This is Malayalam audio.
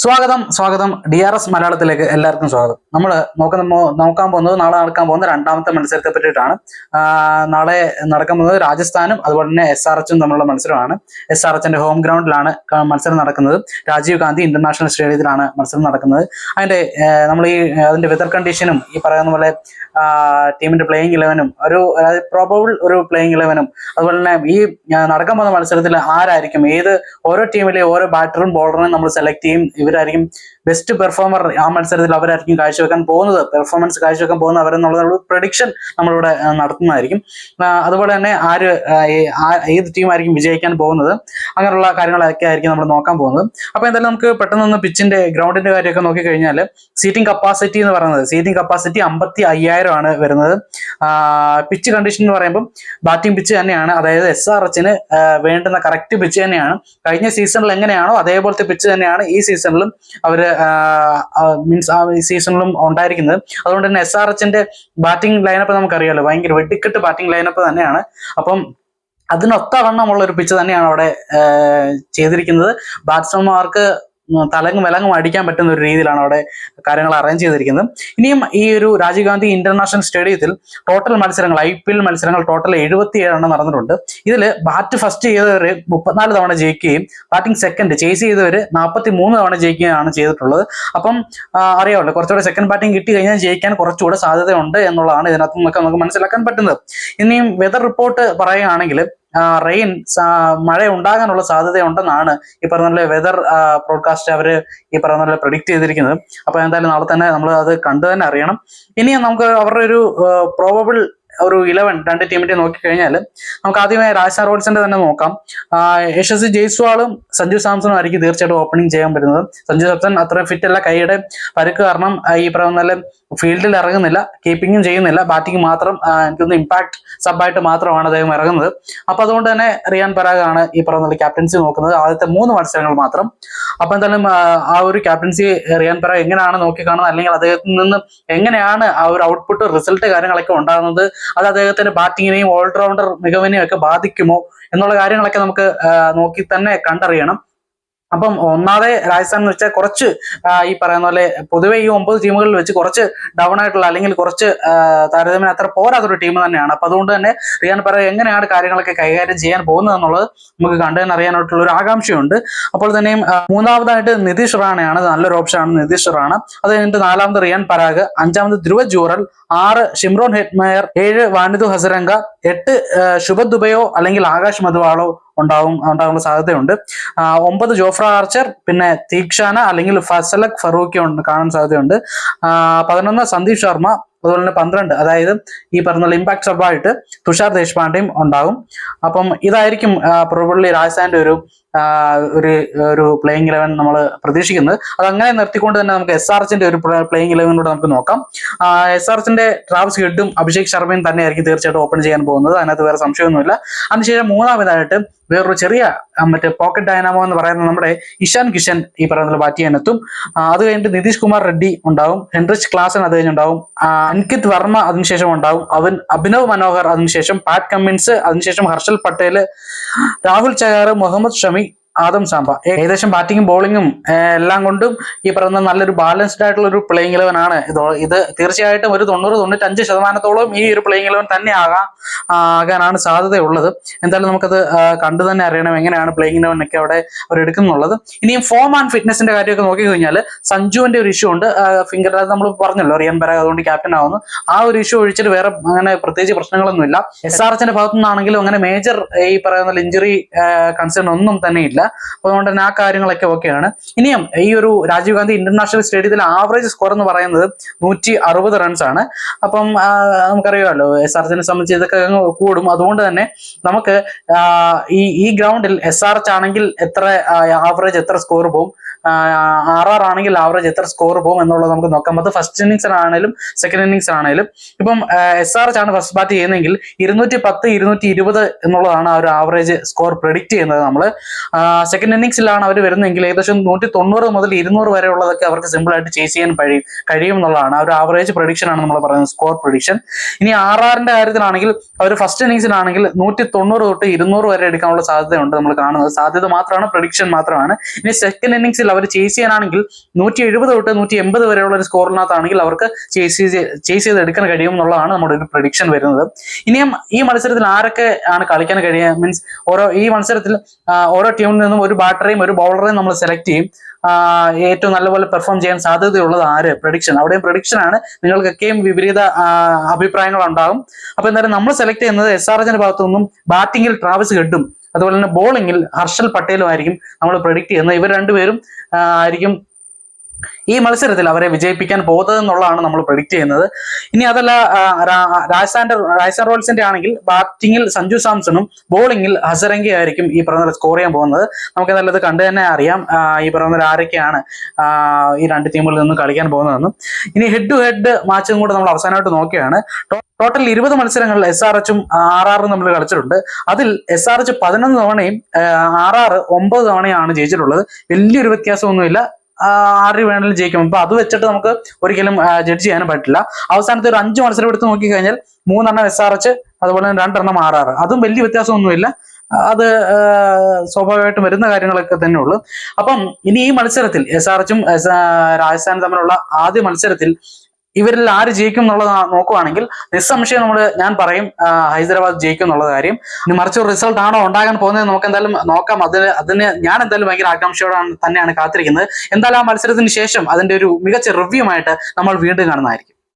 സ്വാഗതം DRS മലയാളത്തിലേക്ക് എല്ലാവർക്കും സ്വാഗതം. നമ്മൾ നോക്കാൻ പോകുന്നത് നാളെ നടക്കാൻ പോകുന്ന രണ്ടാമത്തെ മത്സരത്തെ പറ്റിയിട്ടാണ്. നാളെ നടക്കാൻ പോകുന്നത് രാജസ്ഥാനും അതുപോലെ തന്നെ SRHും തമ്മിലുള്ള മത്സരമാണ്. SRHന്റെ ഹോം ഗ്രൗണ്ടിലാണ് മത്സരം നടക്കുന്നത്. രാജീവ് ഗാന്ധി ഇന്റർനാഷണൽ സ്റ്റേഡിയത്തിലാണ് മത്സരം നടക്കുന്നത്. അതിന്റെ വെതർ കണ്ടീഷനും ഈ പറയുന്ന പോലെ ടീമിന്റെ പ്ലേയിങ് 11ഉം പ്രോബബിൾ ഒരു പ്ലേയിങ് 11ഉം അതുപോലെ തന്നെ ഈ നടക്കാൻ പോകുന്ന മത്സരത്തിൽ ആരായിരിക്കും ഓരോ ടീമിലെ ഓരോ ബാറ്ററും ബോളറിനും നമ്മൾ സെലക്ട് ചെയ്യും. ഇവരായിരിക്കും ബെസ്റ്റ് പെർഫോമർ ആ മത്സരത്തിൽ അവരായിരിക്കും പെർഫോമൻസ് കാഴ്ചവെക്കാൻ പോകുന്നത് അവരെന്നുള്ള പ്രഡിക്ഷൻ നമ്മളിവിടെ നടത്തുന്നതായിരിക്കും. അതുപോലെ തന്നെ ഏത് ടീമായിരിക്കും വിജയിക്കാൻ പോകുന്നത് അങ്ങനെയുള്ള കാര്യങ്ങളൊക്കെ ആയിരിക്കും നമ്മൾ നോക്കാൻ പോകുന്നത്. അപ്പൊ എന്തായാലും നമുക്ക് പെട്ടെന്ന് ഗ്രൗണ്ടിന്റെ കാര്യമൊക്കെ നോക്കിക്കഴിഞ്ഞാൽ സീറ്റിംഗ് കപ്പാസിറ്റി എന്ന് പറയുന്നത് 55,000 ആണ് വരുന്നത്. പിച്ച് കണ്ടീഷൻ എന്ന് പറയുമ്പോൾ ബാറ്റിംഗ് പിച്ച് തന്നെയാണ്, അതായത് SRHന് വേണ്ടുന്ന കറക്റ്റ് പിച്ച് തന്നെയാണ്. കഴിഞ്ഞ സീസണിൽ എങ്ങനെയാണോ അതേപോലത്തെ പിച്ച് തന്നെയാണ് ഈ സീസണിലും ഈ സീസണിലും ഉണ്ടായിരിക്കുന്നത്. അതുകൊണ്ട് തന്നെ SRHന്റെ ബാറ്റിംഗ് ലൈനപ്പ് നമുക്കറിയാലോ, ഭയങ്കര വെടിക്കെട്ട് ബാറ്റിംഗ് ലൈനപ്പ് തന്നെയാണ്. അപ്പം അതിനൊത്തവണ്ണമുള്ള ഒരു പിച്ച് തന്നെയാണ് അവിടെ ചെയ്തിരിക്കുന്നത്. ബാറ്റ്സ്മാൻമാർക്ക് തലങ്ങും വിലങ്ങും അടിക്കാൻ പറ്റുന്ന ഒരു രീതിയിലാണ് അവിടെ കാര്യങ്ങൾ അറേഞ്ച് ചെയ്തിരിക്കുന്നത്. ഇനിയും ഈ ഒരു രാജീവ് ഗാന്ധി ഇന്റർനാഷണൽ സ്റ്റേഡിയത്തിൽ ടോട്ടൽ മത്സരങ്ങൾ IPL മത്സരങ്ങൾ ടോട്ടൽ 77 നടന്നിട്ടുണ്ട്. ഇതിൽ ബാറ്റ് ഫസ്റ്റ് ചെയ്തവർ 34 തവണ ജയിക്കുകയും ബാറ്റിംഗ് സെക്കൻഡ് ചേസ് ചെയ്തവർ 43 തവണ ജയിക്കുകയാണ് ചെയ്തിട്ടുള്ളത്. അപ്പം അറിയാമല്ലോ, കുറച്ചുകൂടെ സെക്കൻഡ് ബാറ്റിംഗ് കിട്ടി കഴിഞ്ഞാൽ ജയിക്കാൻ കുറച്ചുകൂടെ സാധ്യതയുണ്ട് എന്നുള്ളതാണ് ഇതിനകത്ത് നിന്നൊക്കെ നമുക്ക് മനസ്സിലാക്കാൻ പറ്റുന്നത്. ഇനിയും വെതർ റിപ്പോർട്ട് പറയുകയാണെങ്കിൽ മഴ ഉണ്ടാകാനുള്ള സാധ്യതയുണ്ടെന്നാണ് ഈ പറഞ്ഞ വെതർ ബ്രോഡ്കാസ്റ്റ് അവര് ഈ പറഞ്ഞ പ്രെഡിക്റ്റ് ചെയ്തിരിക്കുന്നത്. അപ്പൊ എന്തായാലും നാളെ തന്നെ നമ്മൾ അത് കണ്ടു തന്നെ അറിയണം. ഇനി നമുക്ക് അവരുടെ ഒരു പ്രോബബിൾ ഒരു 11 രണ്ട് ടീമിന്റെ നോക്കിക്കഴിഞ്ഞാൽ നമുക്ക് ആദ്യമായി രാജസ്ഥാൻ റോയൽസിന്റെ തന്നെ നോക്കാം. യശസ്വി ജയ്സ്വാളും സഞ്ജു സാംസണും ആയിരിക്കും തീർച്ചയായിട്ടും ഓപ്പണിംഗ് ചെയ്യാൻ പറ്റുന്നത്. സഞ്ജു സാംസൺ അത്ര ഫിറ്റ് അല്ല, കൈയുടെ പരുക്ക് കാരണം ഈ പറയുന്ന ഫീൽഡിൽ ഇറങ്ങുന്നില്ല, കീപ്പിങ്ങും ചെയ്യുന്നില്ല, ബാറ്റിംഗ് മാത്രം എനിക്കൊന്ന് ഇമ്പാക്ട് സബായിട്ട് മാത്രമാണ് അദ്ദേഹം ഇറങ്ങുന്നത്. അപ്പൊ അതുകൊണ്ട് തന്നെ റിയാൻ പരാഗാണ് ഈ പറയുന്ന ക്യാപ്റ്റൻസി നോക്കുന്നത് ആദ്യത്തെ 3 മത്സരങ്ങൾ മാത്രം. അപ്പൊ എന്തായാലും ആ ഒരു ക്യാപ്റ്റൻസി റിയാൻ പരാഗ് എങ്ങനെയാണ് നോക്കിക്കാണുന്നത്, അല്ലെങ്കിൽ അദ്ദേഹത്തിൽ നിന്ന് എങ്ങനെയാണ് ആ ഒരു ഔട്ട്പുട്ട് റിസൾട്ട് കാര്യങ്ങളൊക്കെ ഉണ്ടാകുന്നത്, അത് അദ്ദേഹത്തിന്റെ ബാറ്റിങ്ങിനെയും ഓൾറൗണ്ടർ മികവിനെയും ഒക്കെ ബാധിക്കുമോ എന്നുള്ള കാര്യങ്ങളൊക്കെ നമുക്ക് നോക്കി തന്നെ കണ്ടറിയണം. അപ്പം ഒന്നാമതെ രാജസ്ഥാൻ എന്ന് വെച്ചാൽ കുറച്ച് ഈ പറയുന്ന പോലെ പൊതുവെ ഈ 9 ടീമുകളിൽ വെച്ച് കുറച്ച് ഡൗൺ ആയിട്ടുള്ള അല്ലെങ്കിൽ കുറച്ച് താരതമ്യം അത്ര പോരാത്തൊരു ടീം തന്നെയാണ്. അപ്പൊ അതുകൊണ്ട് തന്നെ റിയാൻ പരാഗ് എങ്ങനെയാണ് കാര്യങ്ങളൊക്കെ കൈകാര്യം ചെയ്യാൻ പോകുന്നത് എന്നുള്ളത് നമുക്ക് കണ്ടുതന്നെ അറിയാനായിട്ടുള്ള ഒരു ആകാംക്ഷയുണ്ട്. അപ്പോൾ തന്നെയും മൂന്നാമതായിട്ട് നിതീഷ് റാണയാണ്, നല്ലൊരു ഓപ്ഷനാണ് നിതീഷ് റാണ. അത് കഴിഞ്ഞിട്ട് 4ാമത് റിയാൻ പരാഗ്, 5ാമത് ധ്രുവ ജൂറൽ, 6 ഷിംറോൺ ഹെറ്റ്മയർ, 7 വാനിദു ഹസരംഗ, 8 ശുഭദ് ദുബയോ അല്ലെങ്കിൽ ആകാശ് മധുവാളോ ഉണ്ടാകാനുള്ള സാധ്യതയുണ്ട്. 9 ജോഫ്ര ആർച്ചർ, പിന്നെ തീക്ഷാന അല്ലെങ്കിൽ ഫസലക് ഫറൂഖി കാണാൻ സാധ്യതയുണ്ട്. 11 സന്ദീപ് ശർമ്മ, അതുപോലെ തന്നെ 12 അതായത് ഈ പറഞ്ഞ ഇമ്പാക്ട് സബായിട്ട് തുഷാർ ദേശ്പാണ്ഡെയും ഉണ്ടാകും. അപ്പം ഇതായിരിക്കും പ്രോബബ്ലി രാജസ്ഥാന്റെ ഒരു പ്ലേയിങ് 11 നമ്മൾ പ്രതീക്ഷിക്കുന്നത്. അതങ്ങനെ നിർത്തിക്കൊണ്ട് തന്നെ നമുക്ക് SRHന്റെ ഒരു പ്ലേയിങ് 11 കൂടെ നമുക്ക് നോക്കാം. SRHന്റെ ട്രാവിസ് ഹെഡും അഭിഷേക് ശർമ്മയും തന്നെയായിരിക്കും തീർച്ചയായിട്ടും ഓപ്പൺ ചെയ്യാൻ പോകുന്നത്, അതിനകത്ത് വേറെ സംശയമൊന്നുമില്ല. അതിനുശേഷം മൂന്നാമതായിട്ട് വേറൊരു ചെറിയ പോക്കറ്റ് ഡൈനാമോ എന്ന് പറയുന്നത് നമ്മുടെ ഇഷാൻ കിഷൻ ഈ പറയുന്ന ബാറ്റ് ചെയ്യാൻ എത്തും. അത് കഴിഞ്ഞിട്ട് നിതീഷ് കുമാർ റെഡ്ഡി ഉണ്ടാവും, ഹെൻറിച്ച് ക്ലാസൻ അത് കഴിഞ്ഞുണ്ടാവും, അൻകിത് വർമ്മ അതിനുശേഷം ഉണ്ടാവും, അഭിനവ് മനോഹർ അതിനുശേഷം, പാറ്റ് കമ്മിൻസ് അതിനുശേഷം, ഹർഷൽ പട്ടേൽ, രാഹുൽ ചഹാർ, മുഹമ്മദ് ഷമി, ആദം സാംബ. ഏകദേശം ബാറ്റിങ്ങും ബോളിങ്ങും എല്ലാം കൊണ്ടും ഈ പറയുന്ന നല്ലൊരു ബാലൻസ്ഡ് ആയിട്ടുള്ള ഒരു പ്ലേയിങ് 11 ആണ് ഇത്. തീർച്ചയായിട്ടും ഒരു 90-95% ഈ ഒരു പ്ലേയിങ് 11 തന്നെ ആകാനാണ് സാധ്യതയുള്ളത്. എന്തായാലും നമുക്കത് കണ്ടു തന്നെ അറിയണം എങ്ങനെയാണ് പ്ലേയിങ് 11 ഒക്കെ അവിടെ അവർ എടുക്കുന്നുള്ളത്. ഇനിയും ഫോം ആൻഡ് ഫിറ്റ്നസിന്റെ കാര്യമൊക്കെ നോക്കി കഴിഞ്ഞാൽ സഞ്ജുവിന്റെ ഒരു ഇഷ്യൂ ഉണ്ട്, ഫിംഗർ നമ്മൾ പറഞ്ഞല്ലോ റിയാൻ പരാഗ് അതുകൊണ്ട് ക്യാപ്റ്റൻ ആവുന്നു. ആ ഒരു ഇഷ്യൂ ഒഴിച്ചിട്ട് വേറെ അങ്ങനെ പ്രത്യേകിച്ച് പ്രശ്നങ്ങളൊന്നുമില്ല. SRHന്റെ ഭാഗത്തു നിന്നാണെങ്കിലും അങ്ങനെ മേജർ ഈ പറയുന്ന ഇഞ്ചുറി കൺസേൺ ഒന്നും തന്നെ ഇല്ല. അതുകൊണ്ട് തന്നെ ആ കാര്യങ്ങളൊക്കെ ഓക്കെയാണ്. ഇനിയും ഈ ഒരു രാജീവ് ഗാന്ധി ഇന്റർനാഷണൽ സ്റ്റേഡിയത്തിലെ ആവറേജ് സ്കോർ എന്ന് പറയുന്നത് 160 റൺസ് ആണ്. അപ്പം നമുക്കറിയാമല്ലോ SRHനെ സംബന്ധിച്ച് ഇതൊക്കെ കൂടും. അതുകൊണ്ട് തന്നെ നമുക്ക് ഈ ഗ്രൗണ്ടിൽ SRH ആണെങ്കിൽ ആവറേജ് എത്ര സ്കോർ പോകും, RR ആണെങ്കിൽ ആവറേജ് എത്ര സ്കോർ പോകും എന്നുള്ളത് നമുക്ക് നോക്കാം. അത് ഫസ്റ്റ് ഇന്നിങ്സ് ആണെങ്കിലും സെക്കൻഡ് ഇന്നിങ്സ് ആണെങ്കിലും. ഇപ്പം SRH ആണ് ഫസ്റ്റ് ബാറ്റ് ചെയ്യുന്നതെങ്കിൽ 210-220 എന്നുള്ളതാണ് ആ ഒരു ആവറേജ് സ്കോർ പ്രെഡിക്റ്റ് ചെയ്യുന്നത് നമ്മൾ. സെക്കൻഡ് ഇന്നിങ്സിലാണ് അവർ വരുന്നതെങ്കിൽ ഏകദേശം 190 മുതൽ 200 വരെ ഉള്ളതൊക്കെ അവർക്ക് സിമ്പിൾ ആയിട്ട് ചേസ് ചെയ്യാൻ കഴിയും എന്നുള്ളതാണ് ആ ഒരു ആവറേജ് പ്രഡിക്ഷൻ ആണ് നമ്മൾ പറയുന്നത്, സ്കോർ പ്രഡിക്ഷൻ. ഇനി RRന്റെ കാര്യത്തിലാണെങ്കിൽ അവർ ഫസ്റ്റ് ഇന്നിങ്സിലാണെങ്കിൽ 190 തൊട്ട് 200 വരെ എടുക്കാനുള്ള സാധ്യതയുണ്ട് നമ്മൾ കാണുന്നത്. സാധ്യത മാത്രമാണ്, പ്രഡിക്ഷൻ മാത്രമാണ്. ഇനി സെക്കൻഡ് ഇന്നിങ്സിൽ മത്സരത്തിൽ അവർ ചേസ് ചെയ്യാനാണെങ്കിൽ 170 തൊട്ട് 180 വരെയുള്ള ഒരു സ്കോറിനകത്താണെങ്കിൽ അവർക്ക് ചേസ് ചെയ്ത് എടുക്കാൻ കഴിയും എന്നുള്ളതാണ് നമ്മുടെ ഒരു പ്രഡിക്ഷൻ വരുന്നത്. ഇനിയും ഈ മത്സരത്തിൽ ആരൊക്കെ ആണ് കളിക്കാൻ കഴിയുക, മീൻസ് ഈ മത്സരത്തിൽ ഓരോ ടീമിൽ നിന്നും ഒരു ബാറ്ററേയും ഒരു ബൗളറേയും നമ്മൾ സെലക്ട് ചെയ്യും. ഏറ്റവും നല്ലപോലെ പെർഫോം ചെയ്യാൻ സാധ്യതയുള്ളത് ആര്, പ്രഡിക്ഷൻ. അവിടെയും പ്രഡിക്ഷൻ ആണ്. നിങ്ങൾക്കൊക്കെയും വിപരീത അഭിപ്രായങ്ങൾ ഉണ്ടാകും. അപ്പൊ എന്തായാലും നമ്മൾ സെലക്ട് ചെയ്യുന്നത് SRHന്റെ ഭാഗത്തു നിന്നും ബാറ്റിംഗിൽ ട്രാവിസ് ഹെഡും അതുപോലെ തന്നെ ബോളിംഗിൽ ഹർഷൽ പട്ടേലും ആയിരിക്കും നമ്മൾ പ്രഡിക്ട് ചെയ്യുന്നത്. ഇവർ രണ്ടുപേരും ആയിരിക്കും ഈ മത്സരത്തിൽ അവരെ വിജയിപ്പിക്കാൻ പോകുന്നത് എന്നുള്ളതാണ് നമ്മൾ പ്രഡിക്ട് ചെയ്യുന്നത്. ഇനി അതല്ല, രാജസ്ഥാൻ റോയൽസിന്റെ ആണെങ്കിൽ ബാറ്റിംഗിൽ സഞ്ജു സാംസണും ബോളിംഗിൽ ഹസരംഗി ആയിരിക്കും ഈ പറഞ്ഞ സ്കോർ ചെയ്യാൻ പോകുന്നത്. നമുക്ക് നല്ലത് കണ്ടു തന്നെ അറിയാം ഈ പറഞ്ഞ ആരൊക്കെയാണ് ഈ രണ്ട് ടീമുകളിൽ നിന്നും കളിക്കാൻ പോകുന്നതെന്നും. ഇനി ഹെഡ് ടു ഹെഡ് മാച്ചും കൂടെ നമ്മൾ അവസാനമായിട്ട് നോക്കുകയാണ്. ടോട്ടൽ 20 മത്സരങ്ങളിൽ SRHും RRും നമ്മൾ കളിച്ചിട്ടുണ്ട്. അതിൽ SRH 11 തവണയും RR 9 തവണയാണ് ജയിച്ചിട്ടുള്ളത്. വലിയൊരു വ്യത്യാസമൊന്നുമില്ല. ആര് വേണമെങ്കിലും ജയിക്കും. അപ്പൊ അത് വെച്ചിട്ട് നമുക്ക് ഒരിക്കലും ജഡ്ജ് ചെയ്യാനും പറ്റില്ല. അവസാനത്തെ ഒരു 5 മത്സരം എടുത്ത് നോക്കിക്കഴിഞ്ഞാൽ 3 SRH, അതുപോലെ തന്നെ 2 RR. അതും വലിയ വ്യത്യാസമൊന്നുമില്ല. അത് സ്വാഭാവികമായിട്ടും വരുന്ന കാര്യങ്ങളൊക്കെ തന്നെ ഉള്ളൂ. അപ്പം ഇനി ഈ മത്സരത്തിൽ SRHും രാജസ്ഥാനും തമ്മിലുള്ള ആദ്യ മത്സരത്തിൽ ഇവരിൽ ആര് ജയിക്കും എന്നുള്ളത് നോക്കുവാണെങ്കിൽ നിസ്സംശയം ഞാൻ പറയും ഹൈദരാബാദ് ജയിക്കും എന്നുള്ള കാര്യം. ഇനി മറിച്ച് റിസൾട്ട് ആണോ ഉണ്ടാകാൻ പോകുന്നത് നമുക്ക് എന്തായാലും നോക്കാം. അതിന് ഞാൻ എന്തായാലും ഭയങ്കര ആകാംക്ഷയോടെ തന്നെയാണ് കാത്തിരിക്കുന്നത്. എന്തായാലും ആ മത്സരത്തിന് ശേഷം അതിന്റെ ഒരു മികച്ച റിവ്യൂ ആയിട്ട് നമ്മൾ വീണ്ടും കാണുന്നതായിരിക്കും.